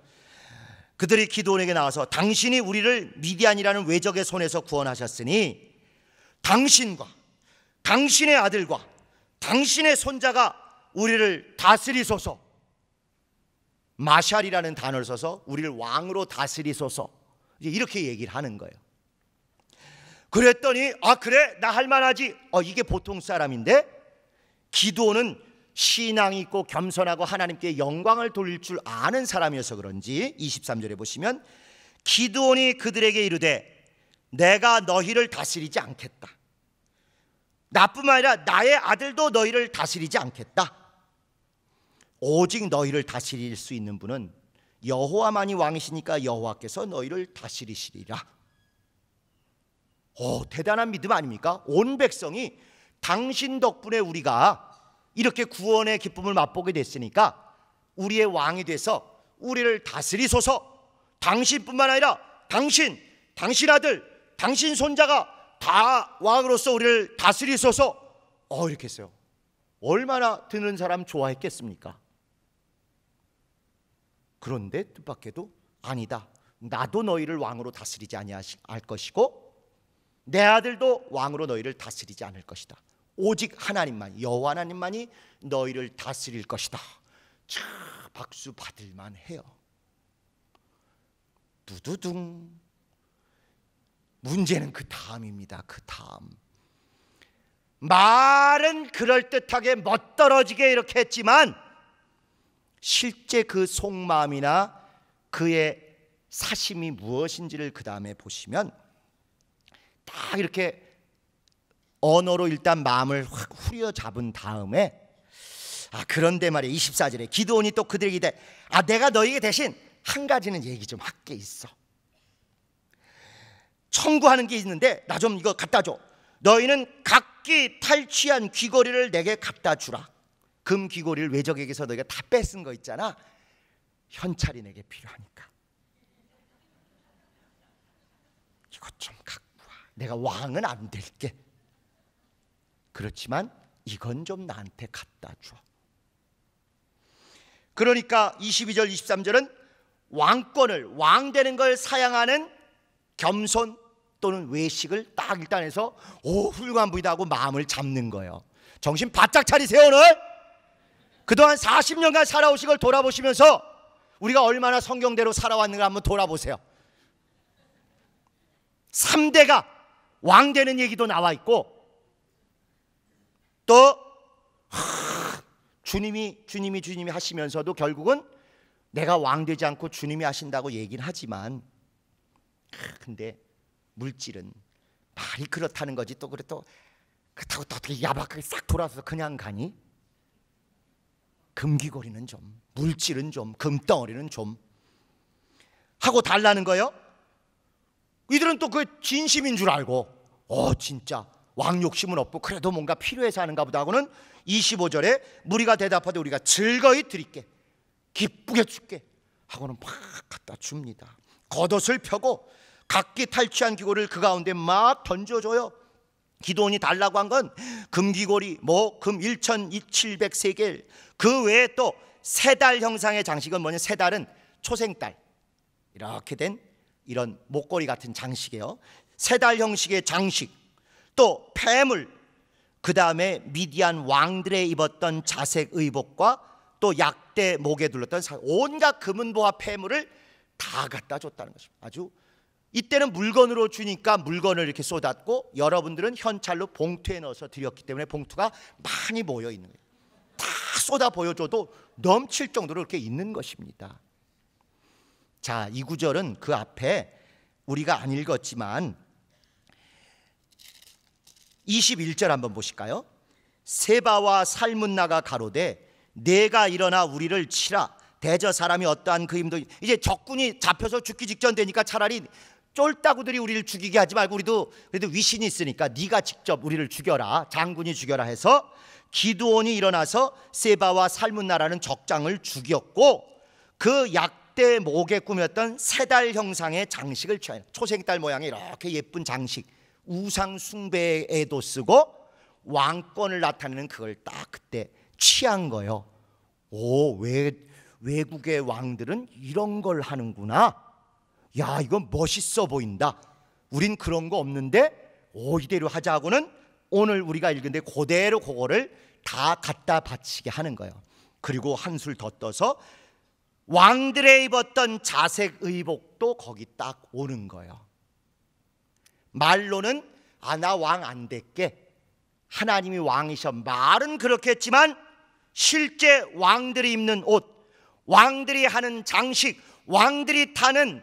그들이 기드온에게 나와서 당신이 우리를 미디안이라는 외적의 손에서 구원하셨으니 당신과 당신의 아들과 당신의 손자가 우리를 다스리소서, 마샬이라는 단어를 써서 우리를 왕으로 다스리소서, 이렇게 얘기를 하는 거예요. 그랬더니 그래, 나 할만하지. 이게 보통 사람인데 기드온은 신앙이 있고 겸손하고 하나님께 영광을 돌릴 줄 아는 사람이어서 그런지 23절에 보시면 기드온이 그들에게 이르되 내가 너희를 다스리지 않겠다. 나뿐만 아니라 나의 아들도 너희를 다스리지 않겠다. 오직 너희를 다스릴 수 있는 분은 여호와만이 왕이시니까 여호와께서 너희를 다스리시리라. 대단한 믿음 아닙니까? 온 백성이 당신 덕분에 우리가 이렇게 구원의 기쁨을 맛보게 됐으니까 우리의 왕이 돼서 우리를 다스리소서. 당신뿐만 아니라 당신 아들, 당신 손자가 다 왕으로서 우리를 다스리소서. 이렇게 했어요. 얼마나 듣는 사람 좋아했겠습니까? 그런데 뜻밖에도 아니다, 나도 너희를 왕으로 다스리지 아니할 것이고 내 아들도 왕으로 너희를 다스리지 않을 것이다. 오직 하나님만, 여호와 하나님만이 너희를 다스릴 것이다. 참 박수 받을만 해요. 두두둥. 문제는 그 다음입니다. 그 다음. 말은 그럴듯하게 멋떨어지게 이렇게 했지만 실제 그 속마음이나 그의 사심이 무엇인지를 그 다음에 보시면 딱 이렇게 언어로 일단 마음을 확 후려잡은 다음에 그런데 말이야, 24절에 기드온이 또 그들에게 이르되 내가 너희에게 대신 한 가지는 얘기 좀 할 게 있어. 청구하는 게 있는데 나 좀 이거 갖다 줘. 너희는 각기 탈취한 귀걸이를 내게 갖다 주라. 금 귀걸이를 외적에게서 너희가 다 뺏은 거 있잖아. 현찰이 내게 필요하니까 이것 좀 갖고 와. 내가 왕은 안 될게. 그렇지만 이건 좀 나한테 갖다 줘. 그러니까 22절 23절은 왕권을, 왕 되는 걸 사양하는 겸손 또는 외식을 딱 일단 해서 훌륭한 분이다 하고 마음을 잡는 거예요. 정신 바짝 차리세요. 오늘 그동안 40년간 살아오신 걸 돌아보시면서 우리가 얼마나 성경대로 살아왔는가 한번 돌아보세요. 3대가 왕 되는 얘기도 나와 있고 또 주님이 하시면서도 결국은 내가 왕 되지 않고 주님이 하신다고 얘기는 하지만 근데 물질은 말이 그렇다는 거지. 또 그렇다고 또 어떻게 야박하게 싹 돌아서 그냥 가니? 금귀걸이는 좀, 물질은 좀, 금덩어리는 좀 하고 달라는 거예요. 이들은 또 그게 진심인 줄 알고 진짜 왕 욕심은 없고 그래도 뭔가 필요해서 하는가 보다 하고는 25절에 무리가 대답하되 우리가 즐거이 드릴게, 기쁘게 줄게 하고는 막 갖다 줍니다. 겉옷을 펴고 각기 탈취한 귀걸이를 그 가운데 막 던져줘요. 기드온이 달라고 한 건 금귀걸이, 금 1,700세겔, 그 외에 또 세달 형상의 장식은 뭐냐, 세달은 초생달 이렇게 된 이런 목걸이 같은 장식이에요. 세달 형식의 장식, 또 폐물, 그 다음에 미디안 왕들의 입었던 자색 의복과 또 약대 목에 둘렀던 온갖 금은보화 폐물을 다 갖다 줬다는 것입니다. 아주 이때는 물건으로 주니까 물건을 이렇게 쏟았고 여러분들은 현찰로 봉투에 넣어서 드렸기 때문에 봉투가 많이 모여 있는 거예요. 다 쏟아 보여줘도 넘칠 정도로 이렇게 있는 것입니다. 자, 이 구절은 그 앞에 우리가 안 읽었지만 21절 한번 보실까요? 세바와 살문나가 가로되 내가 일어나 우리를 치라. 대저 사람이 어떠한 그 힘도, 이제 적군이 잡혀서 죽기 직전 되니까 차라리 쫄따구들이 우리를 죽이게 하지 말고 우리도 그래도 위신이 있으니까 네가 직접 우리를 죽여라, 장군이 죽여라 해서 기드온이 일어나서 세바와 살문나라는 적장을 죽였고 그 약대 목에 꾸몄던 세달 형상의 장식을 취하여 초생달 모양의 이렇게 예쁜 장식, 우상 숭배에도 쓰고 왕권을 나타내는 그걸 딱 그때 취한 거예요. 오, 외국의 왕들은 이런 걸 하는구나. 야, 이건 멋있어 보인다. 우린 그런 거 없는데 이대로 하자고는 오늘 우리가 읽은데 그대로 그거를 다 갖다 바치게 하는 거예요. 그리고 한술 더 떠서 왕들의 입었던 자색 의복도 거기 딱 오는 거예요. 말로는 나 왕 안 될게, 하나님이 왕이셔, 말은 그렇게 했지만 실제 왕들이 입는 옷, 왕들이 하는 장식, 왕들이 타는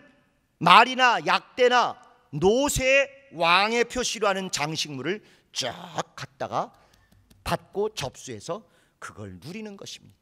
말이나 약대나 노새의 왕의 표시로 하는 장식물을 쫙 갖다가 받고 접수해서 그걸 누리는 것입니다.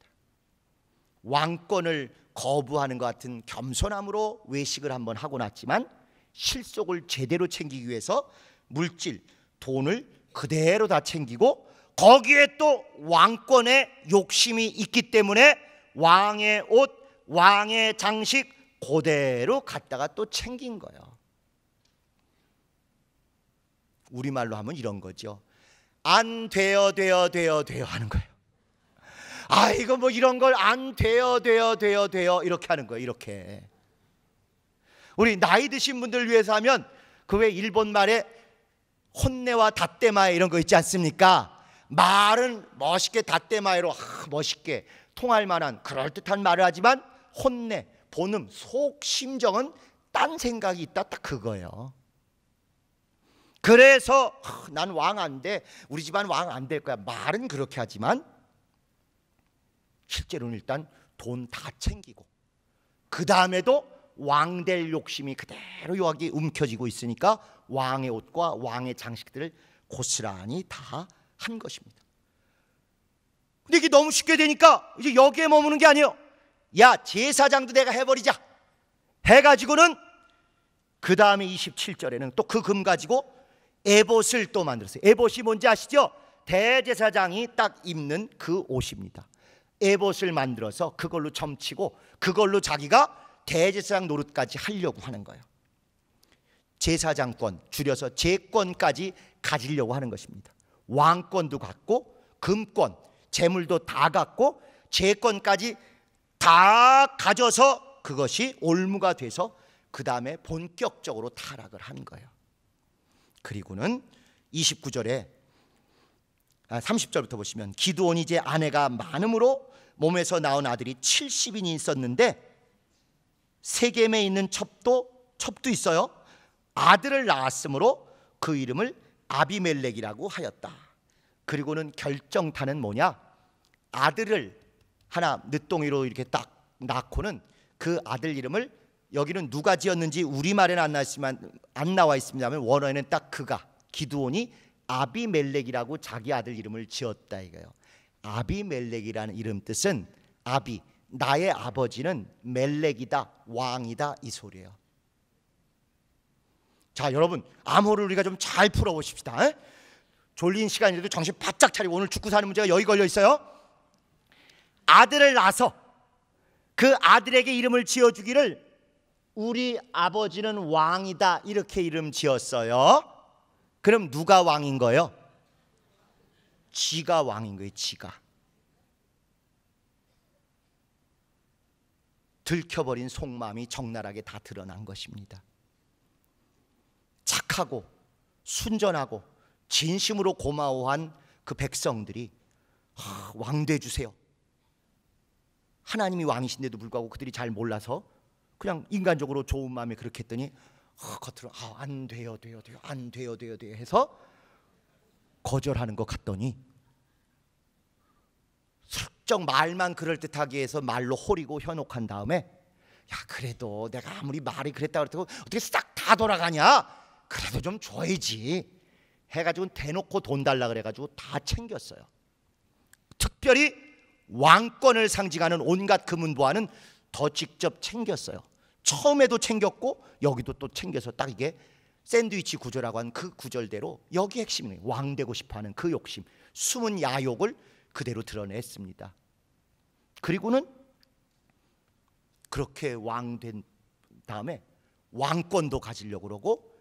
왕권을 거부하는 것 같은 겸손함으로 외식을 한번 하고 났지만 실속을 제대로 챙기기 위해서 물질, 돈을 그대로 다 챙기고 거기에 또 왕권의 욕심이 있기 때문에 왕의 옷, 왕의 장식 그대로 갖다가 또 챙긴 거예요. 우리말로 하면 이런 거죠. 안 되어 하는 거예요. 이거 뭐 이런 걸 안 되어 이렇게 하는 거예요. 이렇게. 우리 나이 드신 분들 위해서 하면 그 왜 일본 말에 혼내와 다떼마에 이런 거 있지 않습니까? 말은 멋있게 다떼마에로 멋있게 통할 만한 그럴듯한 말을 하지만 혼내, 본음, 속 심정은 딴 생각이 있다, 딱 그거예요. 그래서 난 왕 안 돼, 우리 집안 왕 안 될 거야, 말은 그렇게 하지만 실제로는 일단 돈 다 챙기고 그 다음에도 왕 될 욕심이 그대로 여기 움켜쥐고 있으니까 왕의 옷과 왕의 장식들을 고스란히 다 한 것입니다. 근데 이게 너무 쉽게 되니까 이제 여기에 머무는 게 아니에요. 야, 제사장도 내가 해버리자 해가지고는 그 다음에 27절에는 또 그 금 가지고 에봇을 또 만들었어요. 에봇이 뭔지 아시죠? 대제사장이 딱 입는 그 옷입니다. 에봇을 만들어서 그걸로 점치고 그걸로 자기가 대제사장 노릇까지 하려고 하는 거예요. 제사장권, 줄여서 제권까지 가지려고 하는 것입니다. 왕권도 갖고 금권, 재물도 다 갖고 제권까지 다 가져서 그것이 올무가 돼서 그 다음에 본격적으로 타락을 한 거예요. 그리고는 29절에 30절부터 보시면 기드온이 이제 아내가 많음으로 몸에서 낳은 아들이 70인이 있었는데 세겜에 있는 첩도 있어요. 아들을 낳았으므로 그 이름을 아비멜렉이라고 하였다. 그리고는 결정타는 뭐냐? 아들을 하나 늦둥이로 이렇게 딱 낳고는 그 아들 이름을, 여기는 누가 지었는지 우리말에는 안 나와 있습니다만 원어에는 딱 그가, 기드온이 아비멜렉이라고 자기 아들 이름을 지었다 이거예요. 아비멜렉이라는 이름 뜻은 아비, 나의 아버지는 멜렉이다, 왕이다, 이 소리예요. 자, 여러분, 암호를 우리가 좀 잘 풀어보십시다. 에? 졸린 시간인데도 정신 바짝 차리고, 오늘 죽고 사는 문제가 여기 걸려 있어요. 아들을 낳아서 그 아들에게 이름을 지어주기를 우리 아버지는 왕이다 이렇게 이름 지었어요. 그럼 누가 왕인 거예요? 지가 왕인 거예요. 지가. 들켜버린 속마음이 적나라하게 다 드러난 것입니다. 착하고 순전하고 진심으로 고마워한 그 백성들이 왕 돼주세요. 하나님이 왕이신데도 불구하고 그들이 잘 몰라서 그냥 인간적으로 좋은 마음에 그렇게 했더니 겉으로 안 돼요 안 돼요 해서 거절하는 것 같더니 슬쩍 말만 그럴듯하게 해서 말로 호리고 현혹한 다음에 야, 그래도 내가 아무리 말이 그랬다 그랬다고 어떻게 싹 다 돌아가냐, 그래도 좀 줘야지 해가지고 대놓고 돈 달라 그래가지고 다 챙겼어요. 특별히 왕권을 상징하는 온갖 금은보화는 더 직접 챙겼어요. 처음에도 챙겼고 여기도 또 챙겨서 딱 이게 샌드위치 구조라고 하는 그 구절대로 여기 핵심이에요. 왕 되고 싶어하는 그 욕심, 숨은 야욕을 그대로 드러냈습니다. 그리고는 그렇게 왕 된 다음에 왕권도 가지려고 그러고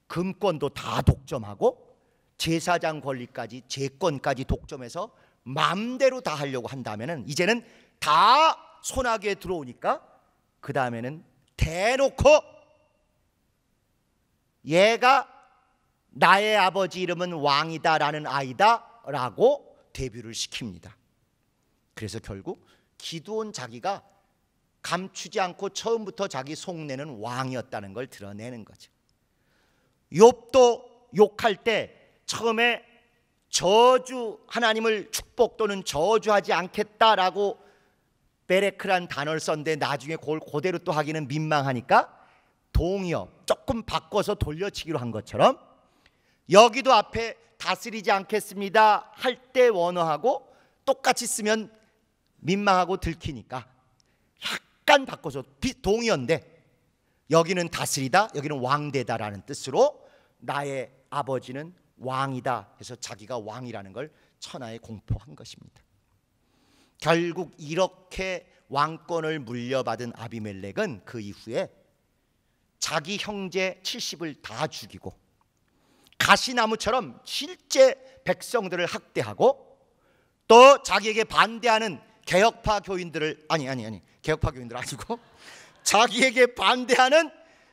금권도 다 독점하고 제사장 권리까지 재권까지 독점해서 마음대로 다 하려고 한다면은 이제는 다 손아귀에 들어오니까 그 다음에는 대놓고 얘가 나의 아버지 이름은 왕이다라는 아이다라고 데뷔를 시킵니다. 그래서 결국 기드온 자기가 감추지 않고 처음부터 자기 속내는 왕이었다는 걸 드러내는 거죠. 욥도 욕할 때 처음에 저주, 하나님을 축복 또는 저주하지 않겠다라고 베레크란 단어를 썼는데 나중에 그걸 그대로 또 하기는 민망하니까 동의어 조금 바꿔서 돌려치기로 한 것처럼 여기도 앞에 다스리지 않겠습니다 할 때 원어하고 똑같이 쓰면 민망하고 들키니까 약간 바꿔서 동의어인데 여기는 다스리다, 여기는 왕되다라는 뜻으로 나의 아버지는 왕이다 해서 자기가 왕이라는 걸 천하에 공포한 것입니다. 결국 이렇게 왕권을 물려받은 아비멜렉은 그 이후에 자기 형제 70을 다 죽이고 가시나무처럼 실제 백성들을 학대하고 또 자기에게 반대하는 개혁파 교인들을 개혁파 교인들 아니고 자기에게 반대하는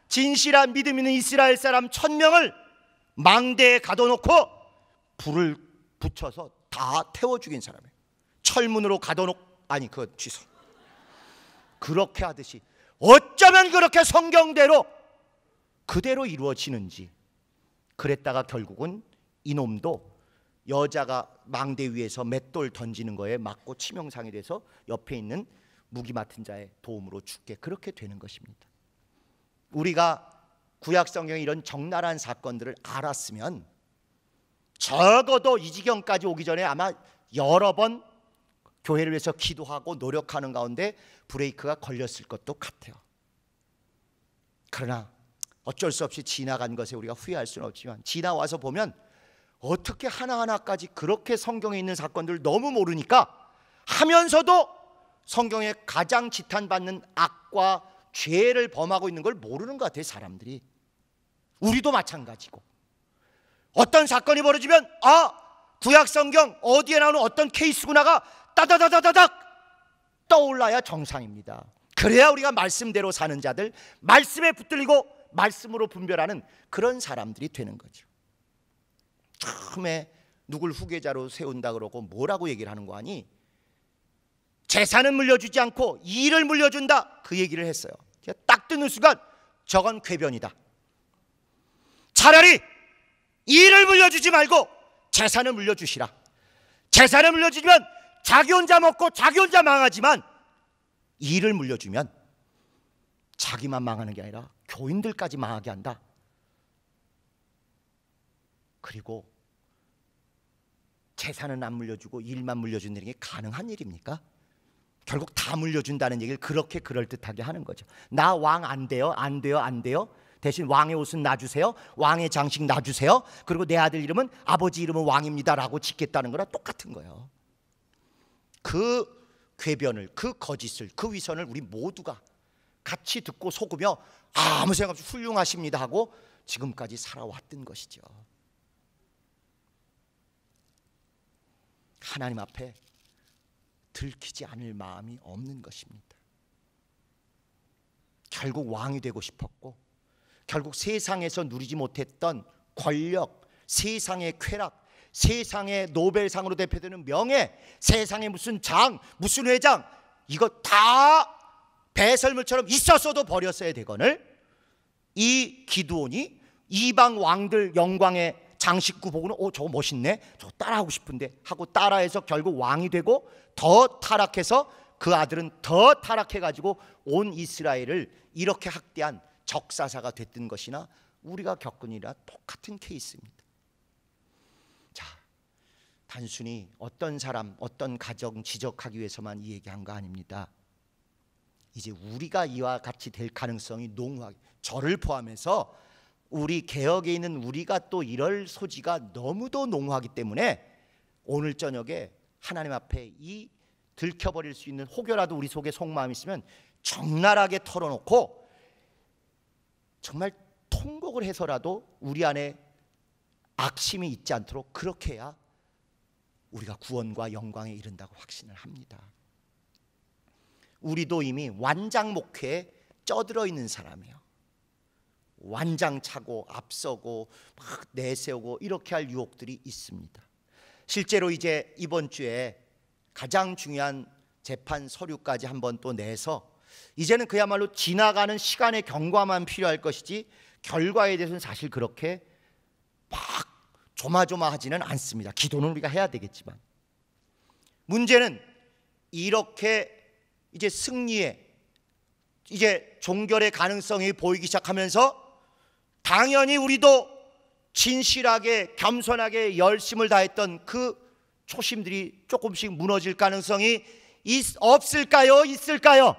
진실한 믿음 있는 이스라엘 사람 1000명을 망대에 가둬놓고 불을 붙여서 다 태워 죽인 사람이에요. 철문으로 가둬놓고 그거 취소. 그렇게 하듯이 어쩌면 그렇게 성경대로 그대로 이루어지는지. 그랬다가 결국은 이놈도 여자가 망대 위에서 맷돌 던지는 거에 맞고 치명상이 돼서 옆에 있는 무기 맡은 자의 도움으로 죽게 그렇게 되는 것입니다. 우리가 구약 성경의 이런 적나라한 사건들을 알았으면 적어도 이 지경까지 오기 전에 아마 여러 번 교회를 위해서 기도하고 노력하는 가운데 브레이크가 걸렸을 것도 같아요. 그러나 어쩔 수 없이 지나간 것에 우리가 후회할 수는 없지만 지나와서 보면 어떻게 하나하나까지 그렇게 성경에 있는 사건들을 너무 모르니까 하면서도 성경에 가장 지탄받는 악과 죄를 범하고 있는 걸 모르는 것 같아요. 사람들이. 우리도 마찬가지고 어떤 사건이 벌어지면 구약 성경 어디에 나오는 어떤 케이스구나가 따다다다다닥 떠올라야 정상입니다. 그래야 우리가 말씀대로 사는 자들, 말씀에 붙들리고 말씀으로 분별하는 그런 사람들이 되는 거죠. 처음에 누굴 후계자로 세운다 그러고 뭐라고 얘기를 하는 거 아니? 재산은 물려주지 않고 일을 물려준다 그 얘기를 했어요. 제가 딱 듣는 순간 저건 궤변이다. 차라리 일을 물려주지 말고 재산을 물려주시라. 재산을 물려주면 자기 혼자 먹고 자기 혼자 망하지만 일을 물려주면 자기만 망하는 게 아니라 교인들까지 망하게 한다. 그리고 재산은 안 물려주고 일만 물려준다는 게 가능한 일입니까? 결국 다 물려준다는 얘기를 그렇게 그럴듯하게 하는 거죠. 나 왕 안 돼요? 안 돼요? 안 돼요? 대신 왕의 옷은 놔주세요. 왕의 장식 놔주세요. 그리고 내 아들 이름은 아버지 이름은 왕입니다 라고 짓겠다는 거랑 똑같은 거예요. 그 궤변을, 그 거짓을, 그 위선을 우리 모두가 같이 듣고 속으며 아무 생각 없이 훌륭하십니다 하고 지금까지 살아왔던 것이죠. 하나님 앞에 들키지 않을 마음이 없는 것입니다. 결국 왕이 되고 싶었고 결국 세상에서 누리지 못했던 권력, 세상의 쾌락, 세상의 노벨상으로 대표되는 명예, 세상의 무슨 장, 무슨 회장 이거 다 배설물처럼 있었어도 버렸어야 되거늘 이 기드온이 이방 왕들 영광의 장식구 보고는 저거 멋있네, 저거 따라하고 싶은데 하고 따라해서 결국 왕이 되고 더 타락해서 그 아들은 더 타락해가지고 온 이스라엘을 이렇게 학대한 적사사가 됐던 것이나 우리가 겪은 일이나 똑같은 케이스입니다. 자, 단순히 어떤 사람, 어떤 가정 지적하기 위해서만 이 얘기한 거 아닙니다. 이제 우리가 이와 같이 될 가능성이 농후하게, 저를 포함해서 우리 개혁에 있는 우리가 또 이럴 소지가 너무도 농후하기 때문에 오늘 저녁에 하나님 앞에 이 들켜버릴 수 있는 혹여라도 우리 속에 속마음이 있으면 적나라하게 털어놓고 정말 통곡을 해서라도 우리 안에 악심이 있지 않도록 그렇게 해야 우리가 구원과 영광에 이른다고 확신을 합니다. 우리도 이미 완장 목회에 쪄들어 있는 사람이에요. 완장차고 앞서고 막 내세우고 이렇게 할 유혹들이 있습니다. 실제로 이제 이번 주에 가장 중요한 재판 서류까지 한번 또 내서 이제는 그야말로 지나가는 시간의 경과만 필요할 것이지 결과에 대해서는 사실 그렇게 막 조마조마하지는 않습니다. 기도는 우리가 해야 되겠지만 문제는 이렇게 이제 승리에 이제 종결의 가능성이 보이기 시작하면서 당연히 우리도 진실하게 겸손하게 열심을 다했던 그 초심들이 조금씩 무너질 가능성이 없을까요? 있을까요?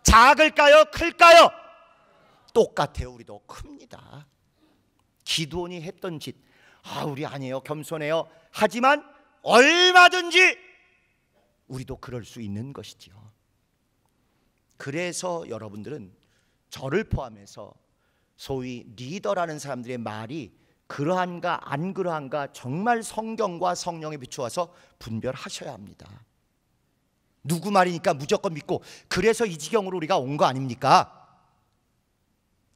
작을까요? 클까요? 똑같아요. 우리도 큽니다. 기도원이 했던 짓, 우리 아니에요, 겸손해요. 하지만 얼마든지 우리도 그럴 수 있는 것이지요. 그래서 여러분들은 저를 포함해서 소위 리더라는 사람들의 말이 그러한가 안 그러한가 정말 성경과 성령에 비추어서 분별하셔야 합니다. 누구 말이니까 무조건 믿고 그래서 이 지경으로 우리가 온 거 아닙니까?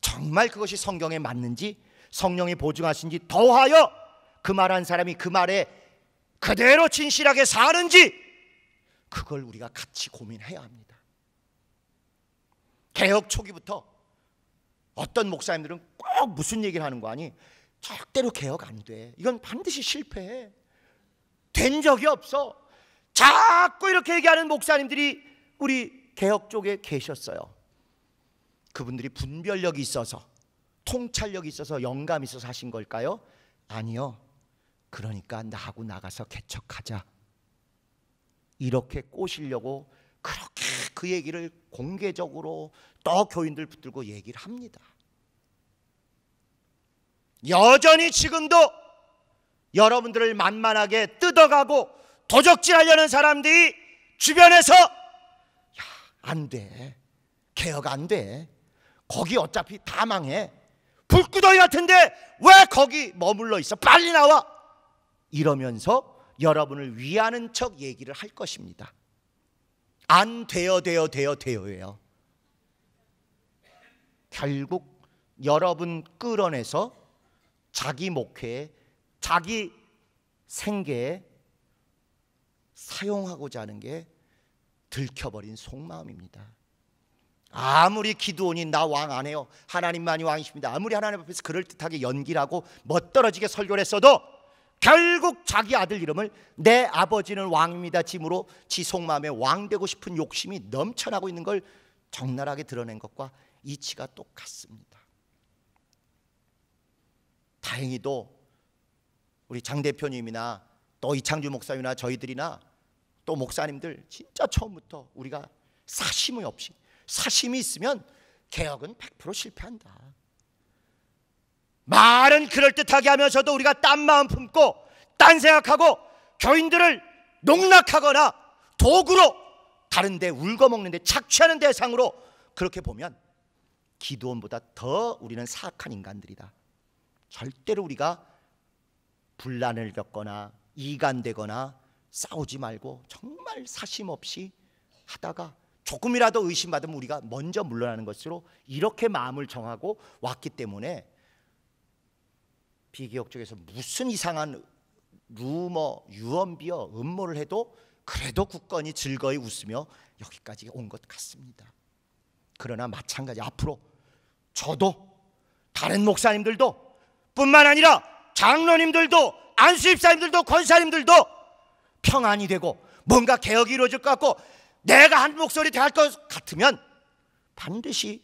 정말 그것이 성경에 맞는지 성령이 보증하신지 더하여 그 말한 사람이 그 말에 그대로 진실하게 사는지 그걸 우리가 같이 고민해야 합니다. 개혁 초기부터 어떤 목사님들은 꼭 무슨 얘기를 하는 거 아니? 절대로 개혁 안 돼. 이건 반드시 실패해. 된 적이 없어. 자꾸 이렇게 얘기하는 목사님들이 우리 개혁 쪽에 계셨어요. 그분들이 분별력이 있어서 통찰력이 있어서 영감이 있어서 하신 걸까요? 아니요. 그러니까 나하고 나가서 개척하자 이렇게 꼬시려고 그렇게 그 얘기를 공개적으로 또 교인들 붙들고 얘기를 합니다. 여전히 지금도 여러분들을 만만하게 뜯어가고 도적질하려는 사람들이 주변에서 안 돼, 개혁 안 돼, 거기 어차피 다 망해, 불구덩이 같은데 왜 거기 머물러 있어, 빨리 나와, 이러면서 여러분을 위하는 척 얘기를 할 것입니다. 안 돼요예요. 결국 여러분 끌어내서 자기 목회에 자기 생계에 사용하고자 하는 게 들켜버린 속마음입니다. 아무리 기드온이 나 왕 안 해요, 하나님만이 왕이십니다, 아무리 하나님 앞에서 그럴듯하게 연기를 하고 멋떨어지게 설교를 했어도 결국 자기 아들 이름을 내 아버지는 왕입니다 짐으로 지 속마음에 왕 되고 싶은 욕심이 넘쳐나고 있는 걸 적나라하게 드러낸 것과 이치가 똑같습니다. 다행히도 우리 장 대표님이나 또 이창주 목사님이나 저희들이나 또 목사님들 진짜 처음부터 우리가 사심이 없이, 사심이 있으면 개혁은 100% 실패한다. 말은 그럴듯하게 하면서도 우리가 딴 마음 품고 딴 생각하고 교인들을 농락하거나 도구로 다른 데 울거먹는 데 착취하는 대상으로 그렇게 보면 기드온보다 더 우리는 사악한 인간들이다. 절대로 우리가 분란을 겪거나 이간되거나 싸우지 말고 정말 사심 없이 하다가 조금이라도 의심받으면 우리가 먼저 물러나는 것으로 이렇게 마음을 정하고 왔기 때문에 비개혁 쪽에서 무슨 이상한 루머, 유언비어, 음모를 해도 그래도 굳건히 즐거이 웃으며 여기까지 온 것 같습니다. 그러나 마찬가지 앞으로 저도 다른 목사님들도 뿐만 아니라 장로님들도 안수집사님들도 권사님들도 평안이 되고 뭔가 개혁이 이루어질 것 같고 내가 한 목소리 대할 것 같으면 반드시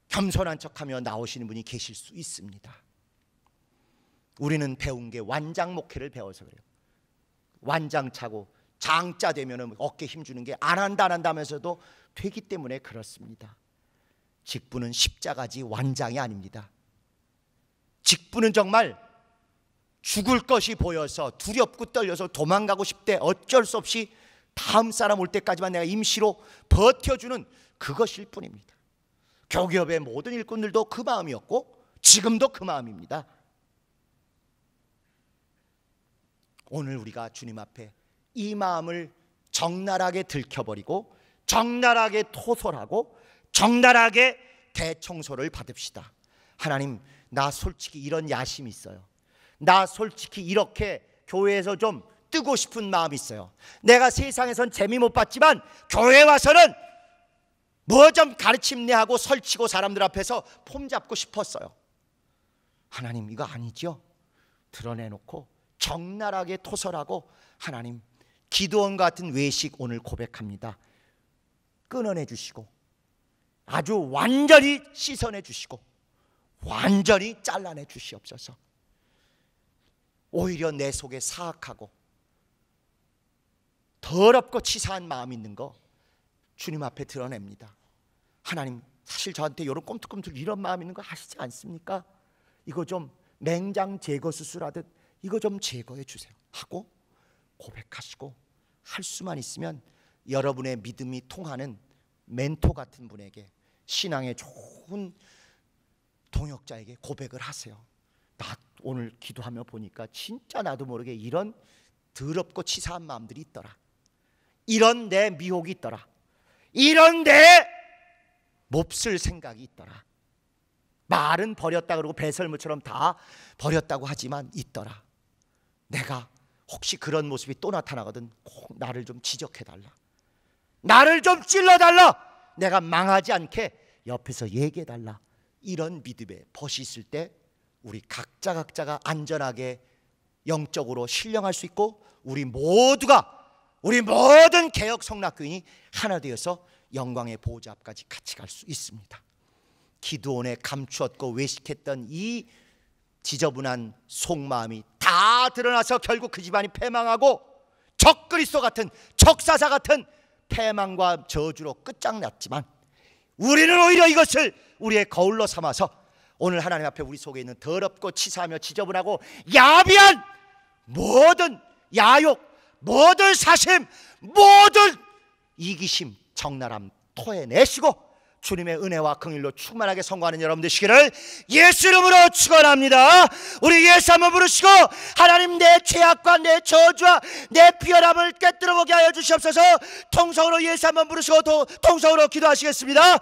겸손한 척하며 나오시는 분이 계실 수 있습니다. 우리는 배운 게 완장 목회를 배워서 그래요. 완장차고 장자 되면 어깨 힘주는 게 안 한다 하면서도 되기 때문에 그렇습니다. 직분은 십자가지 완장이 아닙니다. 직분은 정말 죽을 것이 보여서 두렵고 떨려서 도망가고 싶대 어쩔 수 없이 다음 사람 올 때까지만 내가 임시로 버텨주는 그것일 뿐입니다. 교기업의 모든 일꾼들도 그 마음이었고 지금도 그 마음입니다. 오늘 우리가 주님 앞에 이 마음을 적나라하게 들켜버리고 적나라하게 토설하고 적나라하게 대청소를 받읍시다. 하나님, 나 솔직히 이런 야심이 있어요. 나 솔직히 이렇게 교회에서 좀 뜨고 싶은 마음이 있어요. 내가 세상에선 재미 못 봤지만 교회 와서는 뭐 좀 가르침내 하고 설치고 사람들 앞에서 폼 잡고 싶었어요. 하나님, 이거 아니죠? 드러내놓고 적나라하게 토설하고, 하나님, 기도원 같은 외식 오늘 고백합니다. 끊어내 주시고 아주 완전히 씻어내 주시고 완전히 잘라내 주시옵소서. 오히려 내 속에 사악하고 더럽고 치사한 마음 있는 거 주님 앞에 드러냅니다. 하나님, 사실 저한테 이런 꼼틀꼼틀 이런 마음 있는 거 아시지 않습니까? 이거 좀 맹장 제거 수술하듯 이거 좀 제거해 주세요 하고 고백하시고, 할 수만 있으면 여러분의 믿음이 통하는 멘토 같은 분에게, 신앙의 좋은 동역자에게 고백을 하세요. 나 오늘 기도하며 보니까 진짜 나도 모르게 이런 더럽고 치사한 마음들이 있더라. 이런 내 미혹이 있더라. 이런 내 몹쓸 생각이 있더라. 말은 버렸다 그러고 배설물처럼 다 버렸다고 하지만 있더라. 내가 혹시 그런 모습이 또 나타나거든 꼭 나를 좀 지적해달라. 나를 좀 찔러달라. 내가 망하지 않게 옆에서 얘기해달라. 이런 믿음의 벗이 있을 때 우리 각자가 안전하게 영적으로 신령할 수 있고, 우리 모든 개혁 성락교인이 하나 되어서 영광의 보좌 앞까지 같이 갈 수 있습니다. 기드온에 감추었고 외식했던 이 지저분한 속마음이 다 드러나서 결국 그 집안이 패망하고 적그리스도 같은, 적사사 같은 패망과 저주로 끝장났지만, 우리는 오히려 이것을 우리의 거울로 삼아서 오늘 하나님 앞에 우리 속에 있는 더럽고 치사하며 지저분하고 야비한 모든 야욕, 모든 사심, 모든 이기심, 적나람 토해내시고 주님의 은혜와 긍휼로 충만하게 성공하는 여러분 되시기를 예수 이름으로 축원합니다. 우리 예수 한번 부르시고, 하나님, 내 죄악과 내 저주와 내 비열함을 깨뜨려보게 하여 주시옵소서. 통성으로 예수 한번 부르시고 통성으로 기도하시겠습니다.